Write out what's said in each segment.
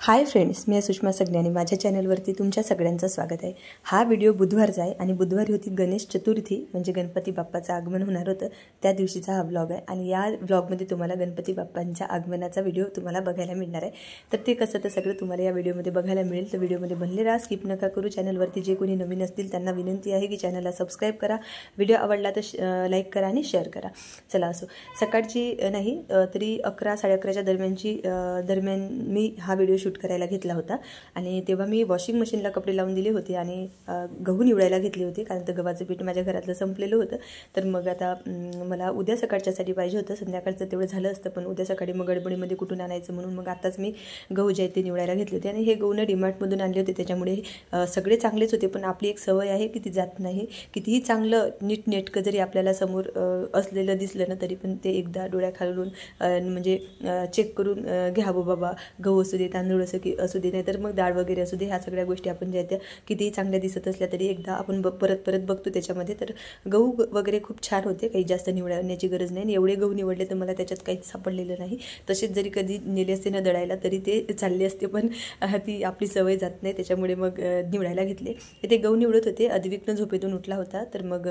Hi friends, मी सुषमा सगण्यानी माझ्या चॅनलवरती तुमच्या सगळ्यांचं स्वागत आहे। हा व्हिडिओ बुधवारचा आहे आणि बुधवारी होती गणेश चतुर्थी म्हणजे गणपती बाप्पाचं आगमन होणार होतं। त्या दिवशीचा हा व्लॉग आहे आणि या व्लॉगमध्ये तुम्हाला गणपती बाप्पांच्या आगमनाचा व्हिडिओ तुम्हाला बघायला मिळणार आहे। तर ते कसं ते सगळं तुम्हाला या व्हिडिओमध्ये बघायला मिळेल। तर व्हिडिओमध्ये बनले राहा, स्किप नका करू। चॅनलवरती जे कोणी नवीन असतील त्यांना विनंती आहे की चॅनलला सबस्क्राइब करा, व्हिडिओ आवडला तर लाईक करा आणि शेअर करा। चला असो, सकाळची नाही तरी 11-11:30च्या दरम्यान मी हा व्हिडिओ शूट करायला घेतला होता आणि तेव्हा मी वॉशिंग मशीनला कपडे लावून दिले होते आणि गहू निवडायला घेतले होते कारण तर गव्हाचं पीठ माझ्या घरातलं संपलेलं होतं। तर मग आता मला उद्या सकाळच्यासाठी पाहिजे होतं, संध्याकाळचं तेवढं झालं असतं पण उद्या सकाळी मग गडबडीमध्ये कुठून आणायचं म्हणून मग आताच मी गहू जे ते निवडायला घेतले होते आणि हे गहू डीमार्टमधून आणले होते। त्याच्यामुळे सगळे चांगलेच होते पण आपली एक सवय आहे की ती जात नाही। कितीही चांगलं नीटनेटकं जरी आपल्याला समोर असलेलं दिसलं ना तरी पण ते एकदा डोळ्याखालून म्हणजे चेक करून घ्यावं बाबा, गहू असू दे, तांदूळ असू दे, नाही तर मग डाळ वगैरे असू दे, ह्या सगळ्या गोष्टी आपण ज्या त्या कितीही चांगल्या दिसत असल्या तरी एकदा आपण परत बघतो त्याच्यामध्ये। तर गहू वगैरे खूप छान होते, काही जास्त निवडण्याची गरज नाही। एवढे गहू निवडले तर मला त्याच्यात काहीच सापडलेलं नाही। तसेच जरी कधी नेले असते न दळायला तरी ते चालले असते पण ती आपली सवय जात नाही, त्याच्यामुळे मग निवडायला घेतले। ते गहू निवडत होते, अद्विकनं झोपेतून उठला होता तर मग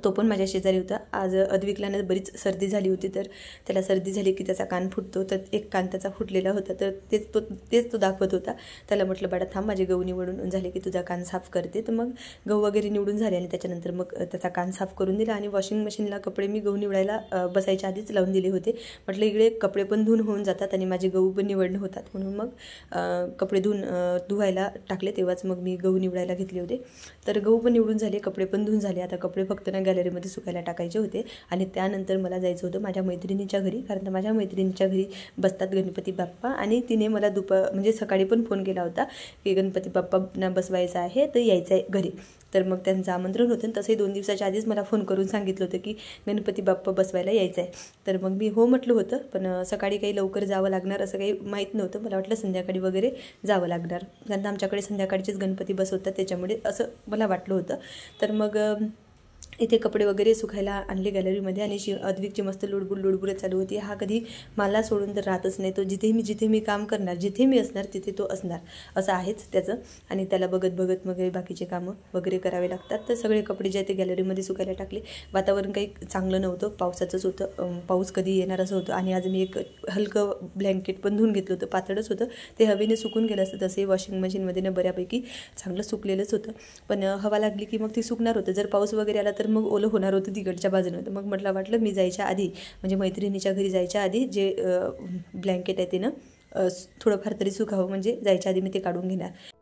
तो पण माझ्या शेजारी होता। आज अद्विकला बरीच सर्दी झाली होती, तर त्याला सर्दी झाली की त्याचा कान फुटतो, तर एक कान त्याचा फुटलेला होता तर तेच तो दाखवत होता। त्याला म्हटलं बाळा थांब, माझे गहू निवडून झाले की तुझा कान साफ करते। तर मग गहू वगैरे निवडून झाले आणि त्याच्यानंतर मग त्याचा कान साफ करून दिला आणि वॉशिंग मशीनला कपडे मी गहू निवडायला बसायच्या आधीच लावून दिले होते। म्हटलं इकडे कपडे पण धुवून होऊन जातात आणि माझे गहू पण निवडणं होतात, म्हणून मग कपडे धुवायला टाकले तेव्हाच मग मी गहू निवडायला घेतले होते। तर गहू पण निवडून झाले, कपडे पण धुवून झाले। आता कपडे फक्त गॅलरीमध्ये सुकायला टाकायचे होते आणि त्यानंतर मला जायचं होतं माझ्या मैत्रिणीच्या घरी, कारण माझ्या मैत्रिणीच्या घरी बसतात गणपती बाप्पा आणि तिने मला म्हणजे सकाळी पण फोन केला होता की गणपती बाप्पांना बसवायचा आहे तर यायचं आहे घरी। तर मग त्यांचं आमंत्रण होतं, तसंही 2 दिवसाच्या आधीच मला फोन करून सांगितलं होतं की गणपती बाप्पा बसवायला यायचं आहे। तर मग मी हो म्हटलं होतं, पण सकाळी काही लवकर जावं लागणार असं काही माहीत नव्हतं। मला वाटलं संध्याकाळी वगैरे जावं लागणार, कारण आमच्याकडे संध्याकाळचेच गणपती बसवतात, त्याच्यामुळे असं मला वाटलं होतं। तर मग इथे कपडे वगैरे सुकायला आणले गॅलरीमध्ये आणि अद्विकची मस्त लुडबुड चालू होती। हा कधी मला सोडून तर राहतच नाही, तो जिथे मी काम करणार, जिथे मी असणार तिथे तो असणार, असं आहेच त्याचं। आणि त्याला बघत मग बाकीचे कामं वगैरे करावे लागतात। तर सगळे कपडे जे ते गॅलरीमध्ये सुकायला टाकले। वातावरण काही चांगलं नव्हतं, पावसाचंच होतं, पाऊस कधी येणार असं होतं। आणि आज मी एक हलकं ब्लँकेट पण धुवून घेतलं होतं, पातळच होतं, ते हवेने सुकून गेलं असतं। तसे वॉशिंग मशीनमध्ये बऱ्यापैकी चांगलं सुकलेलंच होतं, पण हवा लागली की मग ती सुकणार होतं। जर पाऊस वगैरे आला तर मग ओलं होणार होतं तिकडच्या बाजूनं। तर मग वाटलं मी जायच्या आधी, म्हणजे मैत्रिणीच्या घरी जायच्या आधी जे ब्लँकेट आहे ते ना थोडंफार तरी सुकावं, म्हणजे जायच्या आधी मी ते काढून घेणार।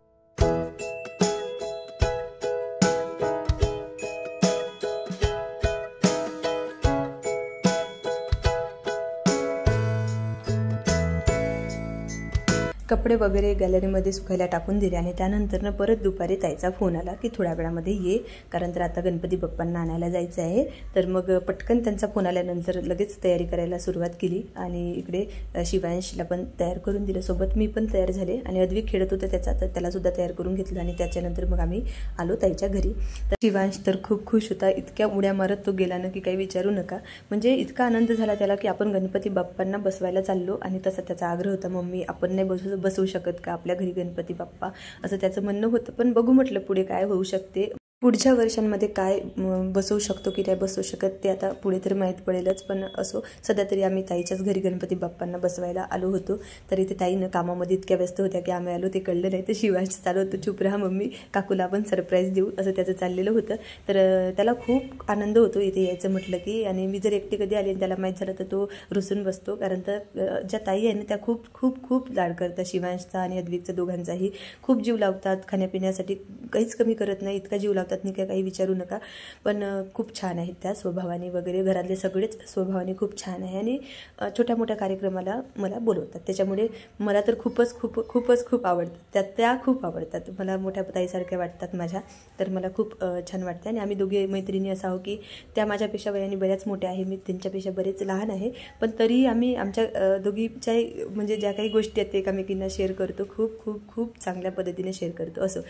कपडे वगैरे गॅलरीमध्ये सुकायला टाकून दिले आणि त्यानंतर परत दुपारी ताईचा फोन आला की थोड्या वेळामध्ये ये, कारण तर आता गणपती बाप्पांना आणायला जायचं आहे। तर मग पटकन त्यांचा फोन आल्यानंतर लगेच तयारी करायला सुरुवात केली आणि इकडे शिवांशला पण तयार करून दिलं, सोबत मी पण तयार झाले आणि अद्विक खेळत होतं त्याचा, तर त्यालासुद्धा तयार करून घेतलं आणि त्याच्यानंतर मग आम्ही आलो ताईच्या घरी। तर शिवांश तर खूप खुश होता, इतक्या उड्या मारत तो गेला ना की काही विचारू नका। म्हणजे इतका आनंद झाला त्याला की आपण गणपती बाप्पांना बसवायला चाललो आणि तसा त्याचा आग्रह होता, मम्मी आपण नाही बसवू शकत का आपल्या घरी गणपती बाप्पा, असं त्याचं म्हणणं होतं। पण बघू म्हटलं पुढे काय होऊ शकते, पुढच्या वर्षांमध्ये काय बसवू शकतो की नाही बसवू शकत ते आता पुढे तर माहीत पडेलच। पण असो, सध्या तरी आम्ही ताईच्याच घरी गणपती बाप्पांना बसवायला आलो होतो। तर इथे ताईनं कामामध्ये इतक्या व्यस्त होत्या की आम्ही आलो ते कळलं नाही। तर शिवांश चालू होतं चुप राहा मम्मी, काकूला आपण सरप्राईज देऊ, असं त्याचं चाललेलं होतं। तर त्याला खूप आनंद होतो इथे यायचं म्हटलं की, आणि मी जर एकटी कधी आली आणि त्याला माहीत झालं तर तो रुसून बसतो, कारण तर ज्या ताई आहे ना त्या खूप खूप खूप लाड करतात शिवांशचा आणि अद्विकचा, दोघांचाही खूप जीव लावतात, खाण्यापिण्यासाठी काहीच कमी करत नाही, इतका जीव लावतात नाही काही विचारू नका। पण खूप छान आहेत त्या स्वभावाने वगैरे, घरातले सगळेच स्वभावाने खूप छान आहे आणि छोट्या मोठ्या कार्यक्रमाला मला बोलवतात, त्याच्यामुळे मला तर खूप आवडतात त्या खूप आवडतात मला, मोठ्या ताईसारख्या वाटतात माझ्या। तर मला खूप छान वाटते आणि आम्ही दोघे मैत्रिणी असं आहो की त्या माझ्यापेक्षा वयाने बऱ्याच मोठ्या आहे, मी त्यांच्यापेक्षा बरेच लहान आहे, पण तरी आम्ही आमच्या दोघीच्या म्हणजे ज्या काही गोष्टी आहेत ते एकमेकींना शेअर करतो, खूप चांगल्या पद्धतीने शेअर करतो। असो,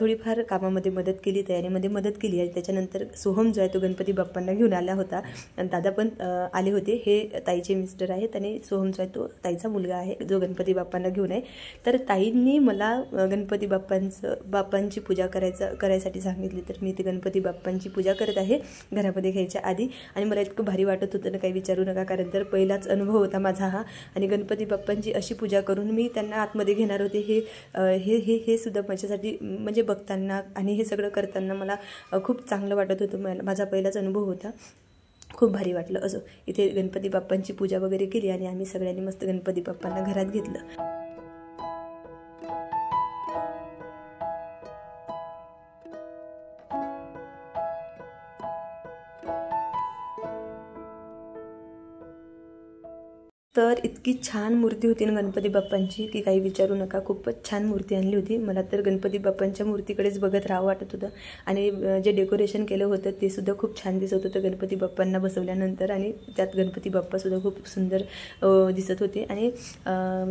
थोडीफार कामामध्ये मदत केली तयारीमध्ये मदत केली आहे. त्याच्यानंतर सोहम जो आहे तो गणपती बाप्पांना घेऊन आला होता आणि दादा पण आले होते. हे ताईचे मिस्टर आहेत आणि सोहम जो आहे तो ताईचा मुलगा आहे जो गणपती बाप्पांना घेऊन आहे. तर ताईंनी मला गणपती बाप्पांची पूजा करायसाठी सांगितली. तर मी ते गणपती बाप्पांची पूजा करत आहे घरामध्ये घ्यायच्या आधी. आणि मला इतकं भारी वाटत होतं ना, काही विचारू नका, कारण तर पहिलाच अनुभव होता माझा हा. आणि गणपती बाप्पांची अशी पूजा करून मी त्यांना आतमध्ये घेणार होते. हे सुद्धा माझ्यासाठी म्हणजे बघताना आणि हे सगळं करताना मला खूप चांगलं वाटत होतं. माझा पहिलाच अनुभव होता, खूप भारी वाटलं. असं इथे गणपती बाप्पांची पूजा वगैरे केली आणि आम्ही सगळ्यांनी मस्त गणपती बाप्पांना घरात घेतलं. तर इतकी छान मूर्ती होती ना गणपती बाप्पांची की काही विचारू नका. खूपच छान मूर्ती आणली होती. मला तर गणपती बाप्पांच्या मूर्तीकडेच बघत राहावं वाटत होतं. आणि जे डेकोरेशन केलं होतं ते सुद्धा खूप छान दिसत होतं गणपती बाप्पांना बसवल्यानंतर. आणि त्यात गणपती बाप्पासुद्धा खूप सुंदर दिसत होते. आणि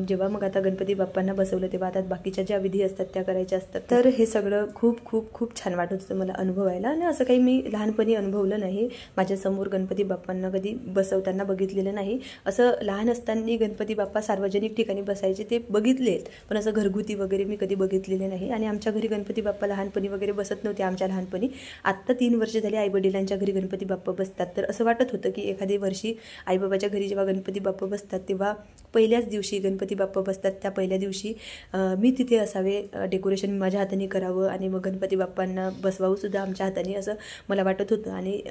जेव्हा मग आता गणपती बाप्पांना बसवलं तेव्हा आता बाकीच्या ज्या विधी असतात त्या करायच्या असतात. तर हे सगळं खूप खूप खूप छान वाटत होतं मला अनुभवायला. आणि असं काही मी लहानपणी अनुभवलं नाही. माझ्यासमोर गणपती बाप्पांना कधी बसवताना बघितलेलं नाही. असं लहान असताना गणपती बाप्पा सार्वजनिक ठिकाणी बसायचे ते बघितलेत, पण असं घरगुती वगैरे मी कधी बघितलेले नाही. आणि आमच्या घरी गणपती बाप्पा लहानपणी वगैरे बसत नव्हते. आमच्या लहानपणी आत्ता 3 वर्ष झाली आईवडिलांच्या घरी गणपती बाप्पा बसतात. तर असं वाटत होतं की एखाद्या वर्षी आईबाबाच्या घरी जेव्हा गणपती बाप्पा बसतात तेव्हा पहिल्याच दिवशी गणपती बाप्पा बसतात त्या पहिल्या दिवशी मी तिथे असावे, डेकोरेशन माझ्या हाताने करावं आणि मग गणपती बाप्पांना बसवावं सुद्धा आमच्या हाताने, असं मला वाटत होतं. आणि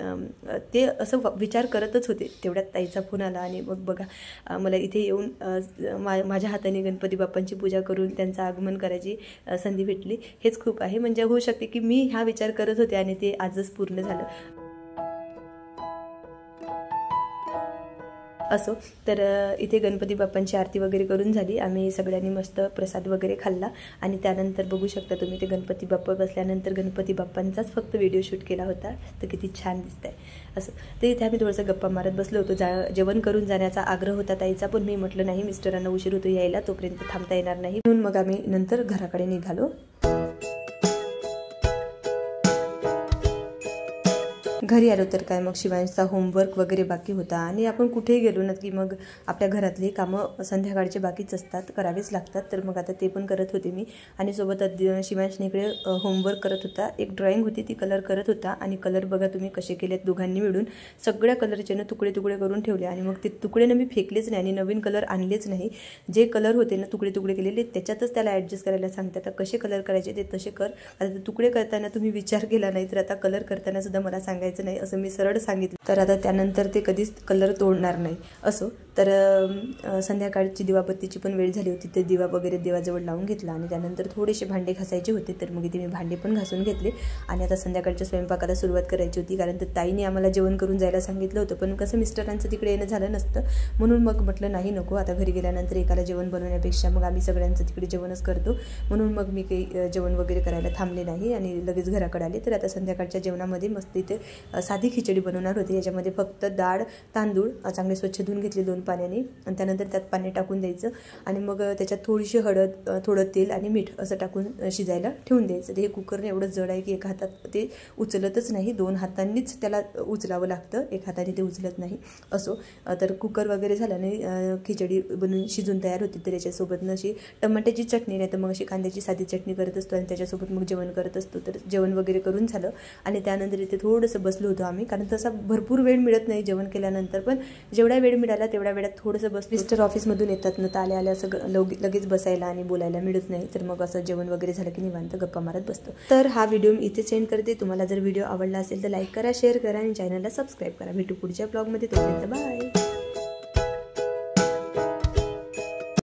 ते असं विचार करतच होते. तेवढ्यात ताईचा फोन आला आणि मग बघा मला इथे येऊन माझ्या हाताने गणपती बाप्पांची पूजा करून त्यांचं आगमन करायची संधी भेटली. हेच खूप आहे. म्हणजे होऊ शकते की मी हा विचार करत होते आणि ते आजच पूर्ण झालं. असो, तर इथे गणपती बाप्पांची आरती वगैरे करून झाली. आम्ही सगळ्यांनी मस्त प्रसाद वगैरे खाल्ला आणि त्यानंतर बघू शकता तुम्ही ते गणपती बाप्पा बसल्यानंतर गणपती बाप्पांचाच फक्त व्हिडिओ शूट केला होता. तर किती छान दिसतंय. असं तर इथे आम्ही थोडंसं गप्पा मारत बसलो होतो. जेवण करून जाण्याचा आग्रह होता ताईचा, पण मी म्हटलं नाही, मिस्टरांना उशीर होतो यायला, तोपर्यंत थांबता येणार नाही. म्हणून मग आम्ही नंतर घराकडे निघालो. घरी आलो तर काय मग शिवांशचा होमवर्क वगैरे बाकी होता. आणि आपण कुठेही गेलो ना की मग आपल्या घरातली कामं संध्याकाळचे बाकीच असतात, करावेच लागतात. तर मग आता ते पण करत होते मी. आणि सोबत शिवांशने इकडे होमवर्क करत होता. एक ड्रॉइंग होती ती कलर करत होता. आणि कलर बघा तुम्ही कसे केलेत दोघांनी मिळून. सगळ्या कलरचे ना तुकडे तुकडे करून ठेवले आणि मग ते तुकडे ना मी फेकलेच नाही आणि नवीन कलर आणलेच नाही. जे कलर होते ना तुकडे तुकडे केलेले त्याच्यातच त्याला ॲडजस्ट करायला सांगते. आता कसे कलर करायचे ते तसे कर. आता ते तुकडे करताना तुम्ही विचार केला नाही तर आता कलर करताना सुद्धा मला सांगायचं नाही असं मी सरळ सांगितलं. तर आता त्यानंतर ते कधीच कलर तोडणार नाही. असो, तर संध्याकाळची दिवाबत्तीची पण वेळ झाली होती. ते दिवा वगैरे देवाजवळ लावून घेतला आणि त्यानंतर थोडेसे भांडे घासायचे होते. तर मग इथे मी भांडे पण घासून घेतले आणि आता संध्याकाळच्या स्वयंपाकाला सुरुवात करायची होती. कारण तर ताईने आम्हाला जेवण करून जायला सांगितलं होतं, पण कसं मिस्टरांचं तिकडे येणं झालं नसतं. म्हणून मग म्हटलं नाही नको, आता घरी गेल्यानंतर एकाला जेवण बनवण्यापेक्षा मग आम्ही सगळ्यांचं तिकडे जेवणच करतो. म्हणून मग मी काही जेवण वगैरे करायला थांबले नाही आणि लगेच घराकडे आले. तर आता संध्याकाळच्या जेवणामध्ये मस्त इथे साधी खिचडी बनवणार होती. याच्यामध्ये फक्त डाळ तांदूळ चांगले स्वच्छ धुवून घेतले 2 पाण्याने आणि त्यानंतर त्यात पाणी टाकून द्यायचं आणि मग त्याच्यात थोडीशी हळद, थोडं तेल आणि मीठ असं टाकून शिजायला ठेवून द्यायचं. ते हे कुकरने एवढं जड आहे की एका हातात ते उचलतच नाही, 2 हातांनीच त्याला उचलावं लागतं, एक हाताने ते उचलत नाही. असो, तर कुकर वगैरे झाल्याने खिचडी बनवून शिजून तयार होती. तर याच्यासोबत अशी टमाट्याची चटणी नाही तर मग अशी कांद्याची साधी चटणी करत असतो आणि त्याच्यासोबत मग जेवण करत असतो. तर जेवण वगैरे करून झालं आणि त्यानंतर इथे थोडंसं बसलो होतो आम्ही, कारण तसा भरपूर वेळ मिळत नाही जेवण केल्यानंतर, पण जेवढा वेळ मिळाला तेवढ्या वेळात थोडंसं बस. मिस्टर ऑफिसमधून येतात ना, तर आल्या असं लगेच बसायला आणि बोलायला मिळत नाही. तर मग असं जेवण वगैरे झालं की निवांत गप्पा मारत बसतो. तर हा व्हिडिओ मी इथे सेंड करते. तुम्हाला जर व्हिडिओ आवडला असेल तर लाईक करा, शेअर करा आणि चॅनलला सबस्क्राईब करा. भेटू पुढच्या ब्लॉगमध्ये. तोपर्यंत बाय.